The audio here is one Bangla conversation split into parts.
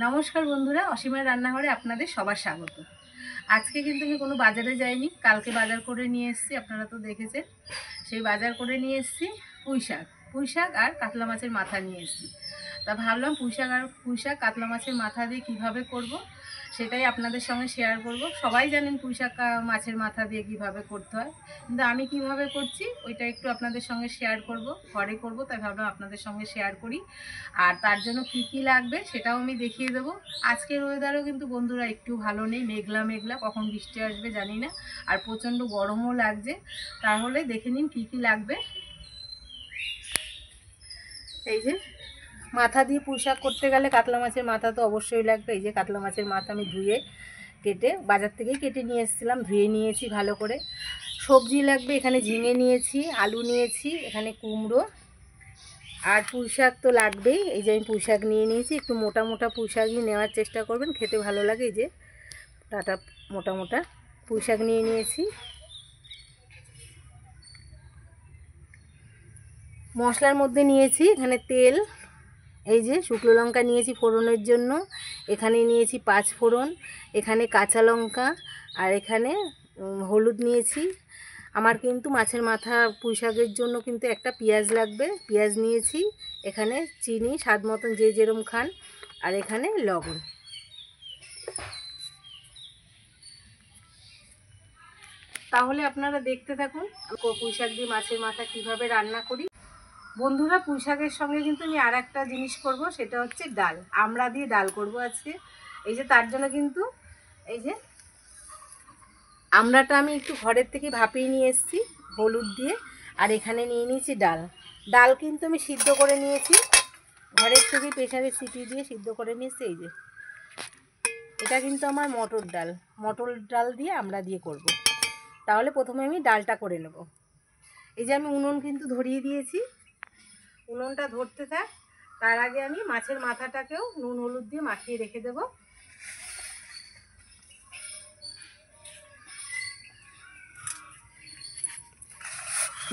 নমস্কার বন্ধুরা, অসীমের রান্নাঘরে আপনাদের সবার স্বাগত। আজকে কিন্তু আমি কোনো বাজারে যাইনি, কালকে বাজার করে নিয়ে এসেছি, আপনারা তো দেখেছেন। সেই বাজার করে নিয়ে এসেছি পুঁই শাক আর কাতলা মাছের মাথা নিয়ে এসেছি। তা ভাবলাম পুঁই শাক কাতলা মাছের মাথা দিয়ে কীভাবে করব সেটাই আপনাদের সঙ্গে শেয়ার করব। সবাই জানেন পুঁই শাক মাছের মাথা দিয়ে কীভাবে করতে হয়, কিন্তু আমি কিভাবে করছি ওইটা একটু আপনাদের সঙ্গে শেয়ার করব। ঘরে করব, তাই ভাবলাম আপনাদের সঙ্গে শেয়ার করি। আর তার জন্য কি কি লাগবে সেটাও আমি দেখিয়ে দেবো। আজকের ওয়েদারও কিন্তু বন্ধুরা একটু ভালো নেই, মেঘলা মেঘলা, কখন বৃষ্টি আসবে জানি না, আর প্রচণ্ড গরমও লাগছে। তাহলে দেখে নিন কি কি লাগবে। এই যে মাথা দিয়ে পুঁই শাক করতে গেলে কাতলা মাছের মাথা তো অবশ্যই লাগবে। এই যে কাতলা মাছের মাথা আমি ধুয়ে কেটে বাজার থেকেই কেটে নিয়ে এসেছিলাম, ধুয়ে নিয়েছি ভালো করে। সবজি লাগবে, এখানে ঝিঙে নিয়েছি, আলু নিয়েছি, এখানে কুমড়ো, আর পুঁই শাক তো লাগবেই। এই যে আমি পুঁই শাক নিয়ে নিয়েছি, একটু মোটা মোটা পুঁই শাকই নেওয়ার চেষ্টা করবেন, খেতে ভালো লাগে। এই যে ডাটা মোটা মোটা পুঁই শাক নিয়ে নিয়েছি। মশলার মধ্যে নিয়েছি এখানে তেল, এই যে শুকনো লঙ্কা নিয়েছি ফোড়নের জন্য, এখানে নিয়েছি 5 ফোড়ন, এখানে কাঁচা লঙ্কা, আর এখানে হলুদ নিয়েছি। আমার কিন্তু মাছের মাথা পুঁই শাকের জন্য কিন্তু একটা পেঁয়াজ লাগবে, পেঁয়াজ নিয়েছি। এখানে চিনি স্বাদ মতন, যে যেরম খান, আর এখানে লবণ। তাহলে আপনারা দেখতে থাকুন পুঁই শাক দিয়ে মাছের মাথা কীভাবে রান্না করি। বন্ধুরা, পুঁই শাকের সঙ্গে কিন্তু আমি আর একটা জিনিস করব, সেটা হচ্ছে ডাল, আমড়া দিয়ে ডাল করব আজকে। এই যে তার জন্য কিন্তু এই যে আমড়াটা আমি একটু ঘরের থেকে ভাপিয়ে নিয়ে এসেছি হলুদ দিয়ে, আর এখানে নিয়ে নিয়েছি ডাল কিন্তু আমি সিদ্ধ করে নিয়েছি, ঘরের থেকে প্রেসারে সিটি দিয়ে সিদ্ধ করে নিয়েছি। এই যে এটা কিন্তু আমার মটর ডাল দিয়ে আমড়া দিয়ে করব। তাহলে প্রথমে আমি ডালটা করে নেব। এই যে আমি উনুন কিন্তু ধরিয়ে দিয়েছি, উনুনটা ধরতে থাক, তার আগে আমি মাছের মাথাটাকেও নুন হলুদ দিয়ে মাখিয়ে রেখে দেব।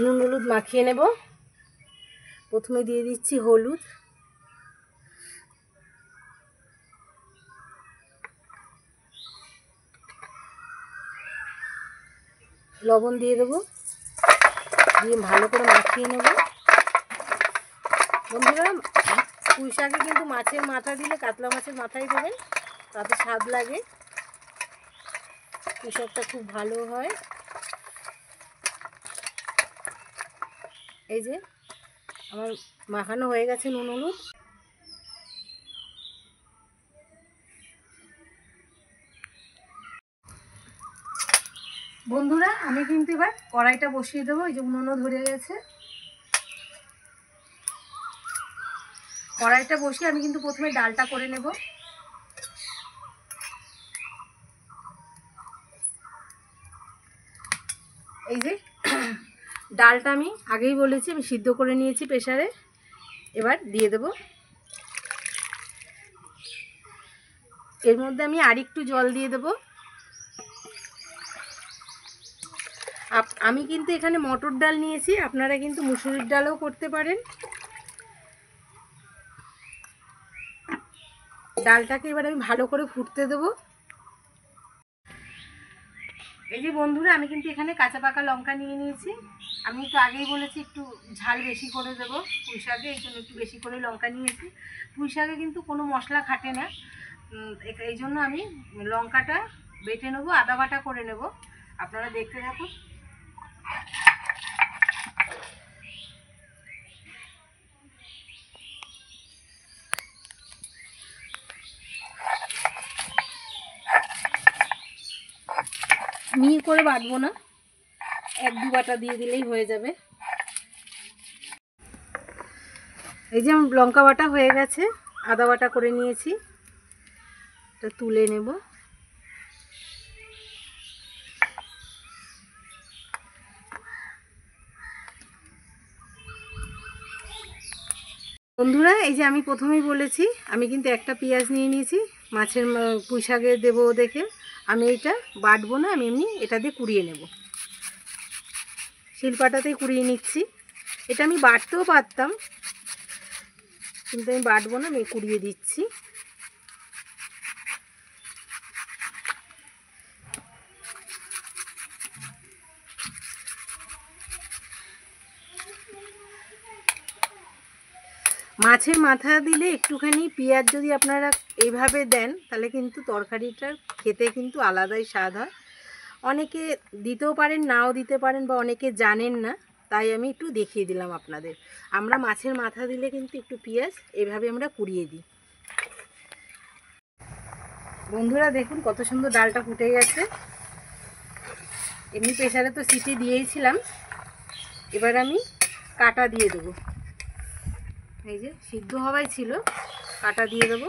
নুন হলুদ মাখিয়ে নেব। প্রথমে দিয়ে দিচ্ছি হলুদ, লবণ দিয়ে দেবো, দিয়ে ভালো করে মাখিয়ে নেব। বন্ধুরা, পুঁই শাকে কিন্তু মাছের মাথা দিলে কাতলা মাছের মাথাই দেবেন, তাতে স্বাদ লাগে, পুঁই শাকটা খুব ভালো হয়। এই যে আমার মাখানো হয়ে গেছে নুন হলুদ। বন্ধুরা, আমি কিন্তু এবার কড়াইটা বসিয়ে দেবো। এই যে উনুনও ধরে গেছে, কড়াইটা বসিয়ে আমি কিন্তু প্রথমে ডালটা করে নেব। এই যে ডালটা আমি আগেই বলেছি আমি সিদ্ধ করে নিয়েছি প্রেসারে, এবার দিয়ে দেব। এর মধ্যে আমি আরেকটু জল দিয়ে দেব। আমি কিন্তু এখানে মটর ডাল নিয়েছি, আপনারা কিন্তু মুসুরির ডালও করতে পারেন। ডালটাকে এবার আমি ভালো করে ফুটতে দেব। এই যে বন্ধুরা, আমি কিন্তু এখানে কাঁচা পাকা লঙ্কা নিয়ে নিয়েছি। আমি তো আগেই বলেছি একটু ঝাল বেশি করে দেবো পুঁই শাকে, এই জন্য একটু বেশি করে লঙ্কা নিয়েছি। পুঁই শাকে কিন্তু কোনো মশলা খাটে না, এই জন্য আমি লঙ্কাটা বেটে নেবো, আদা বাটা করে নেব। আপনারা দেখতে থাকুন। মিহি করে বাটবো না, 1-2 বাটা দিয়ে দিলেই হয়ে যাবে। এই যে আমার লঙ্কা বাটা হয়ে গেছে, আদা বাটা করে নিয়েছি, এটা তুলে নেব। বন্ধুরা, এই যে আমি প্রথমেই বলেছি আমি কিন্তু একটা পেঁয়াজ নিয়ে নিয়েছি, মাছের পুঁই শাকে দেবো দেখে। আমি এটা বাটবো না, আমি এমনি এটা দিয়ে কুড়িয়ে নেব, শিলপাটাতেই কুড়িয়ে নিচ্ছি। এটা আমি বাটতেও পারতাম, কিন্তু আমি বাটবো না, আমি কুড়িয়ে দিচ্ছি। মাছের মাথা দিলে একটুখানি পেঁয়াজ যদি আপনারা এইভাবে দেন তাহলে কিন্তু তরকারিটার খেতে কিন্তু আলাদাই স্বাদ হয়। অনেকে দিতেও পারেন, নাও দিতে পারেন, বা অনেকে জানেন না, তাই আমি একটু দেখিয়ে দিলাম আপনাদের। আমরা মাছের মাথা দিলে কিন্তু একটু পেঁয়াজ এইভাবে আমরা কুড়িয়ে দিই। বন্ধুরা দেখুন কত সুন্দর ডালটা ফুটে গেছে। এমনি প্রেসারে তো সিটি দিয়েইছিলাম, এবার আমি কাটা দিয়ে দেবো। এই যে সিদ্ধ হওয়াই ছিল, কাটা দিয়ে দেবো।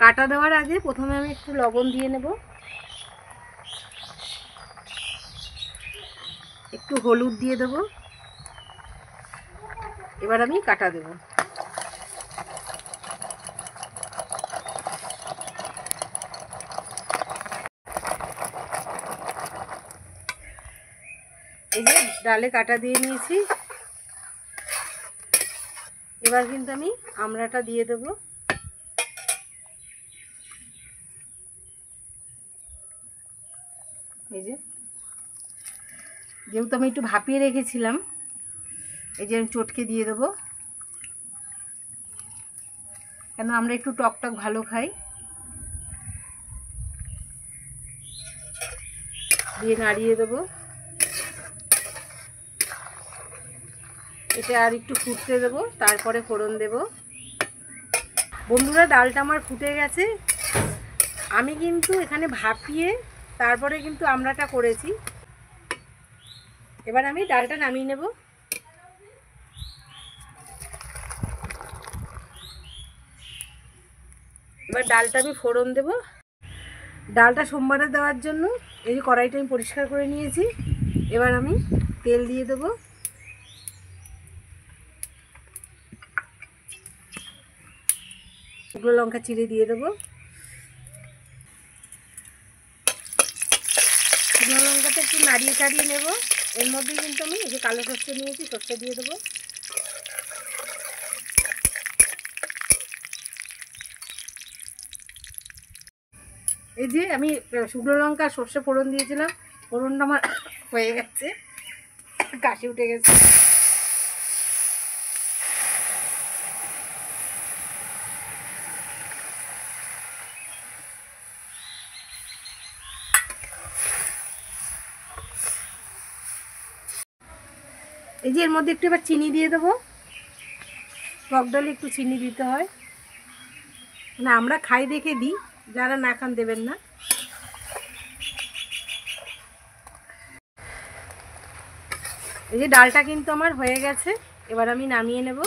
কাটা দেওয়ার আগে প্রথমে আমি একটু লবণ দিয়ে নেব, একটু হলুদ দিয়ে দেবো, এবার আমি কাটা দেব। এই যে ডালে কাটা দিয়ে নিয়েছি, এবার কিন্তু আমি আমড়াটা দিয়ে দেব। এই যে যেহেতু আমি একটু ভাপিয়ে রেখেছিলাম, এই যে আমি চটকে দিয়ে দেবো, কেন আমরা একটু টক টক ভালো খাই। দিয়ে নাড়িয়ে দেবো। এটা আর একটু ফুটতে দেবো, তারপরে ফোড়ন দেব। বন্ধুরা ডালটা আমার ফুটে গেছে। আমি কিন্তু এখানে ভাপিয়ে তারপরে কিন্তু আমড়াটা করেছি। এবার আমি ডালটা নামিয়ে নেব। এবার ডালটা আমি ফোড়ন দেব। ডালটা সোমবারে দেওয়ার জন্য এই যে কড়াইটা আমি পরিষ্কার করে নিয়েছি। এবার আমি তেল দিয়ে দেবো। শুকনো লঙ্কা চিড়ে দিয়ে দেবো। শুকনো লঙ্কাটা একটু নাড়িয়ে চাড়িয়ে নেব। এর মধ্যে কিন্তু আমি এই যে কালো সর্ষে নিয়েছি, সর্ষে দিয়ে দেবো। এই যে আমি শুকনো লঙ্কা সর্ষে ফোড়ন দিয়েছিলাম, ফোড়নটা আমার হয়ে গেছে, কাশি উঠে গেছে। এই যে এর মধ্যে একটু এবার চিনি দিয়ে দেবো। টক ডালে একটু চিনি দিতে হয়, না আমরা খাই দেখে দিই, যারা না খান দেবেন না। এই যে ডালটা কিন্তু আমার হয়ে গেছে, এবার আমি নামিয়ে নেব।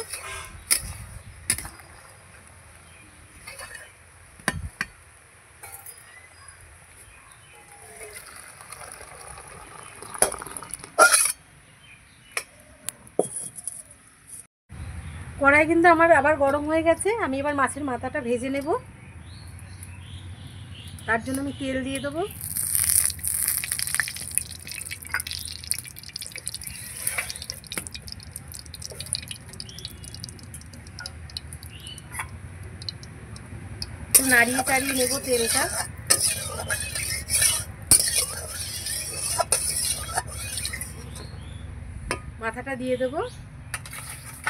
কড়াই কিন্তু আমার আবার গরম হয়ে গেছে। আমি এবার মাছের মাথাটা ভেজে নেব। তার জন্য আমি তেল দিয়ে দেবো। নাড়িয়ে চাড়িয়ে নেব তেলটা। মাথাটা দিয়ে দেবো।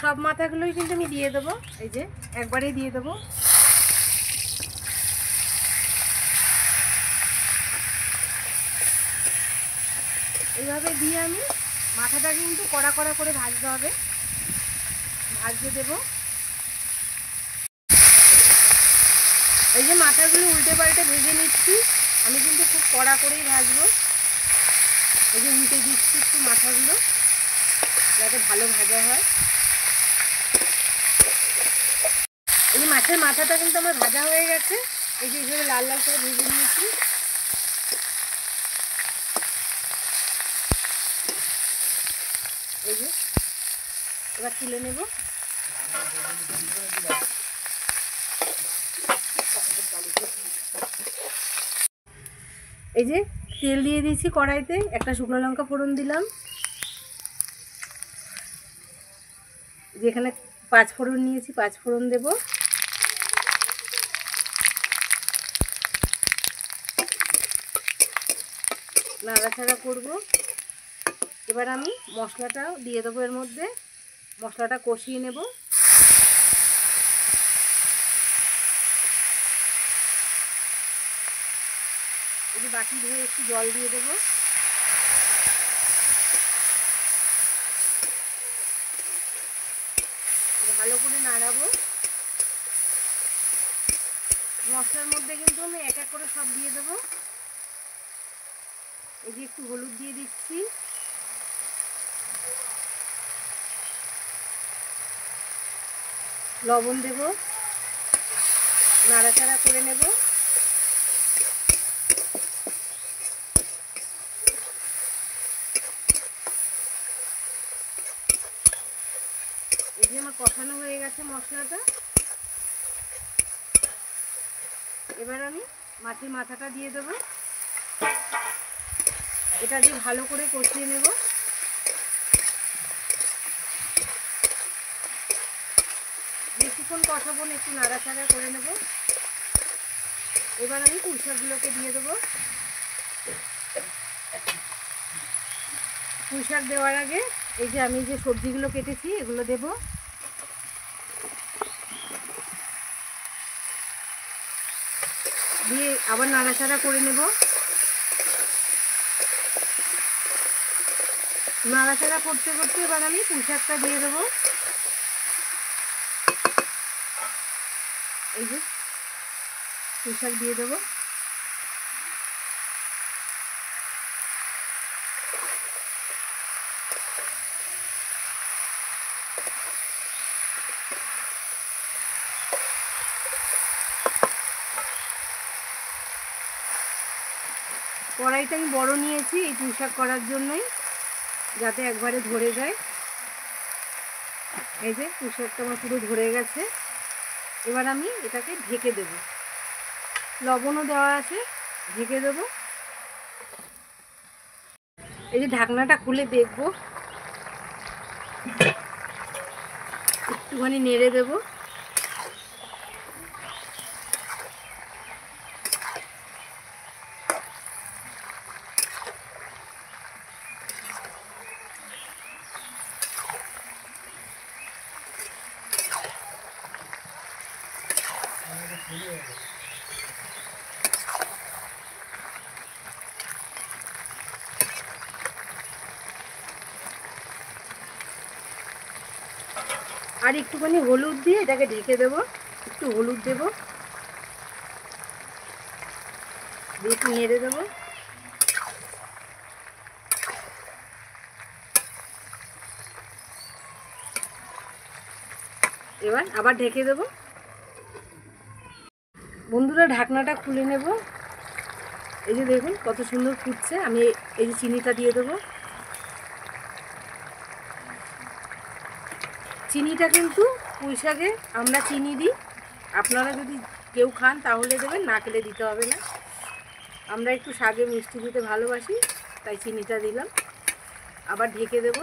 সব মাথাগুলোই কিন্তু আমি দিয়ে দেবো, এই যে একবারেই দিয়ে দেবো। এইভাবে দিয়ে আমি মাথাটা কিন্তু কড়া কড়া করে ভাজতে হবে, ভাজতে দেবো। এই যে মাথাগুলো উল্টে পাল্টে ভেজে নিচ্ছি, আমি কিন্তু খুব কড়া করেই ভাজবো। এই যে উল্টে দিচ্ছি একটু মাথাগুলো, যাতে ভালো ভাজা হয়। এই যে মাছের মাথাটা কিন্তু আমার ভাজা হয়ে গেছে। এই যে এইভাবে লাল লাল করে ভেজে নিয়েছি। এই যে এবার তুলে নেব। এই যে তেল দিয়ে দিয়েছি কড়াইতে, একটা শুকনো লঙ্কা ফোড়ন দিলাম, যেখানে 5 ফোড়ন নিয়েছি 5 ফোড়ন দেব। নাড়াচাড়া করব। এবার আমি মশলাটাও দিয়ে দেবো এর মধ্যে, মশলাটা কষিয়ে নেব। এই বাটি ধুয়ে একটু জল দিয়ে দেবো। ভালো করে নাড়াবো। মশলার মধ্যে কিন্তু আমি এক এক করে সব দিয়ে দেবো। এই যে একটু হলুদ দিয়ে দিচ্ছি, লবণ দেব, নাড়াচাড়া করে নেব। এই যে আমার কষানো হয়ে গেছে মশলাটা। এবার আমি মাছের মাথাটা দিয়ে দেব, এটা দিয়ে ভালো করে কষিয়ে নেব। বেশিক্ষণ কষাবো না, একটু নাড়াচাড়া করে নেব। এবার আমি পুঁই শাকগুলোকে দিয়ে দেবো। পুঁই শাক দেওয়ার আগে এই যে আমি যে সবজিগুলো কেটেছি এগুলো দেব। দিয়ে আবার নাড়াচাড়া করে নেব। নাড়াচাড়া করতে করতে এবার আমি পুঁই শাকটা দিয়ে দেবো। এই যে পুঁই শাক দিয়ে দেবো। কড়াইটা আমি বড় নিয়েছি এই পুঁই শাক করার জন্যই, যাতে একবারে ধরে যায়। এই যে পুঁই শাকটা আমার পুরো ধরে গেছে। এবার আমি এটাকে ঢেকে দেব, লবণও দেওয়া আছে, ঢেকে দেব। এই যে ঢাকনাটা খুলে দেখব, একটুখানি নেড়ে দেব। আর একটুখানি হলুদ দিয়ে এটাকে ঢেকে দেব। একটু হলুদ দেব, দিয়ে একটু নেড়ে দেবো। এবার আবার ঢেকে দেব। বন্ধুরা ঢাকনাটা খুলে নেব। এই যে দেখুন কত সুন্দর ফুটছে। আমি এই যে চিনিটা দিয়ে দেবো। চিনিটা কিন্তু পুঁই শাকে আমরা চিনি দিই, আপনারা যদি কেউ খান তাহলে দেবেন, না খেলে দিতে হবে না। আমরা একটু শাকে মিষ্টি দিতে ভালোবাসি, তাই চিনিটা দিলাম। আবার ঢেকে দেব।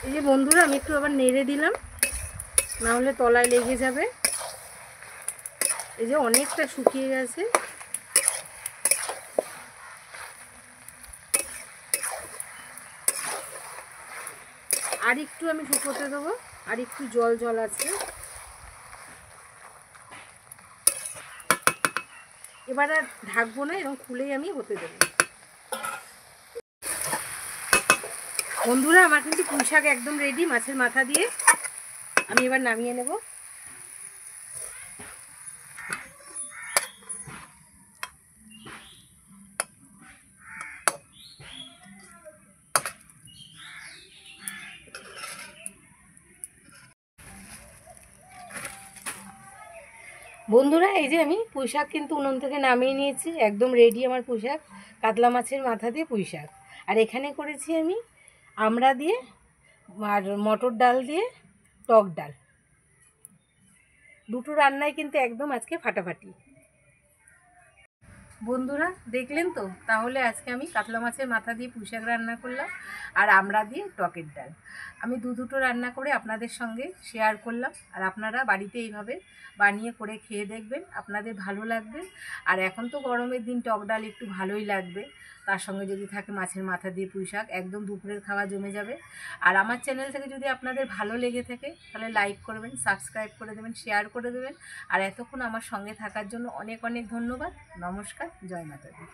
এই যে বন্ধুরা আমি একটু আবার নেড়ে দিলাম, না হলে তলায় লেগে যাবে। এই যে অনেকটা শুকিয়ে গেছে। আর একটু আমি শুকোতে দেবো, আর একটু জল জল আছে। এবার আর ঢাকবো না, এরকম খুলেই আমি হতে দেবো। বন্ধুরা আমার কিন্তু পুঁই শাক একদম রেডি মাছের মাথা দিয়ে। আমি এবার নামিয়ে নেব। বন্ধুরা এই যে আমি পুঁই শাক কিন্তু উনুন থেকে নামিয়ে নিয়েছি, একদম রেডি আমার পুঁই শাক, কাতলা মাছের মাথা দিয়ে পুঁই শাক। আর এখানে করেছি আমি আমড়া দিয়ে আর মটর ডাল দিয়ে টক ডাল। দুটো রান্নাই কিন্তু একদম আজকে ফাটাফাটি। বন্ধুরা দেখলেন তো, তাহলে আজকে আমি কাতলা মাছের মাথা দিয়ে পুঁই শাক রান্না করলাম আর আমড়া দিয়ে টকের ডাল। আমি দুটো রান্না করে আপনাদের সঙ্গে শেয়ার করলাম, আর আপনারা বাড়িতে এইভাবে বানিয়ে করে খেয়ে দেখবেন, আপনাদের ভালো লাগবে। আর এখন তো গরমের দিন, টক ডাল একটু ভালোই লাগবে, তার সঙ্গে যদি থাকে মাছের মাথা দিয়ে পুঁই শাক, একদম দুপুরের খাওয়া জমে যাবে। আর আমার চ্যানেল থেকে যদি আপনাদের ভালো লেগে থাকে তাহলে লাইক করবেন, সাবস্ক্রাইব করে দেবেন, শেয়ার করে দেবেন। আর এতক্ষণ আমার সঙ্গে থাকার জন্য অনেক অনেক ধন্যবাদ। নমস্কার, জয় মাতা দি।